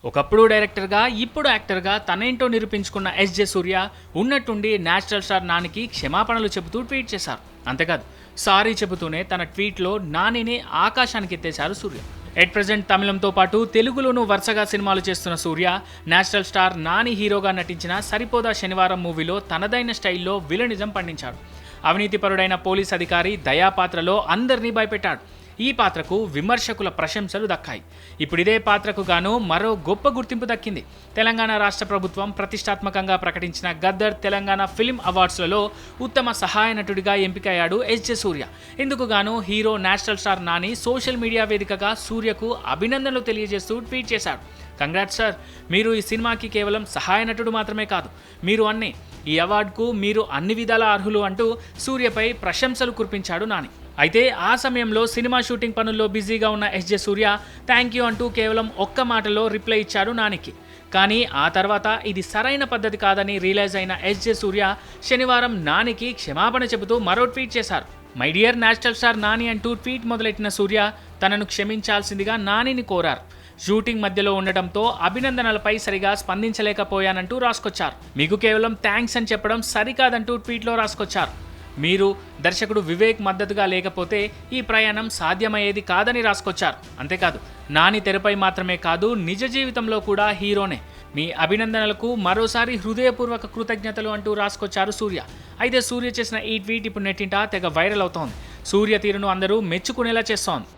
ఒకప్పుడు డైరెక్టర్గా ఇప్పుడు యాక్టర్గా తనేంటో నిరూపించుకున్న ఎస్జే సూర్య ఉన్నట్టుండి నేషనల్ స్టార్ నానికి క్షమాపణలు చెబుతూ ట్వీట్ చేశారు. అంతేకాదు సారీ చెబుతూనే తన ట్వీట్లో నానిని ఆకాశానికి ఎత్తేశారు సూర్య. ఎట్ ప్రెజెంట్ తమిళంతో పాటు తెలుగులోనూ వరుసగా సినిమాలు చేస్తున్న సూర్య నేషనల్ స్టార్ నాని హీరోగా నటించిన సరిపోదా శనివారం మూవీలో తనదైన స్టైల్లో విలనిజం పండించాడు. అవినీతిపరుడైన పోలీస్ అధికారి దయాపాత్రలో అందరినీ భయపెట్టాడు. ఈ పాత్రకు విమర్శకుల ప్రశంసలు దక్కాయి. ఇప్పుడు ఇదే పాత్రకు గాను మరో గొప్ప గుర్తింపు దక్కింది. తెలంగాణ రాష్ట్ర ప్రభుత్వం ప్రతిష్టాత్మకంగా ప్రకటించిన గద్దర్ తెలంగాణ ఫిల్మ్ అవార్డ్స్లలో ఉత్తమ సహాయ నటుడిగా ఎంపికయ్యాడు ఎస్జే సూర్య. ఇందుకు గాను hero national star Nani social media వేదికగా సూర్యకు అభినందనలు తెలియజేస్తూ ట్వీట్ చేశాడు. కంగ్రాట్స్ సార్, మీరు ఈ సినిమాకి కేవలం సహాయ నటుడు మాత్రమే కాదు, మీరు ఈ అవార్డుకు మీరు అన్ని విధాల అర్హులు అంటూ సూర్యపై ప్రశంసలు కురిపించాడు నాని. అయితే ఆ సమయంలో సినిమా షూటింగ్ పనుల్లో బిజీగా ఉన్న ఎస్జే సూర్య థ్యాంక్ యూ అంటూ కేవలం ఒక్క మాటలో రిప్లై ఇచ్చాడు నానికి. కానీ ఆ తర్వాత ఇది సరైన పద్ధతి కాదని రియలైజ్ అయిన ఎస్జే సూర్య శనివారం నానికి క్షమాపణ చెబుతూ మరో ట్వీట్ చేశారు. My dear national star Nani అంటూ ట్వీట్ మొదలెట్టిన సూర్య తనను క్షమించాల్సిందిగా నానిని కోరారు. షూటింగ్ మధ్యలో ఉండటంతో అభినందనలపై సరిగా స్పందించలేకపోయానంటూ రాసుకొచ్చారు. మీకు కేవలం థ్యాంక్స్ అని చెప్పడం సరికాదంటూ ట్వీట్లో రాసుకొచ్చారు. మీరు దర్శకుడు వివేక్ మద్దతుగా లేకపోతే ఈ ప్రయాణం సాధ్యమయ్యేది కాదని రాసుకొచ్చారు. అంతేకాదు నాని తెరపై మాత్రమే కాదు నిజ జీవితంలో కూడా హీరోనే. మీ అభినందనలకు మరోసారి హృదయపూర్వక కృతజ్ఞతలు అంటూ రాసుకొచ్చారు సూర్య. అయితే సూర్య చేసిన ఈ ట్వీట్ ఇప్పుడు నెట్టింట తెగ వైరల్ అవుతోంది. సూర్య తీరును అందరూ మెచ్చుకునేలా చేస్తోంది.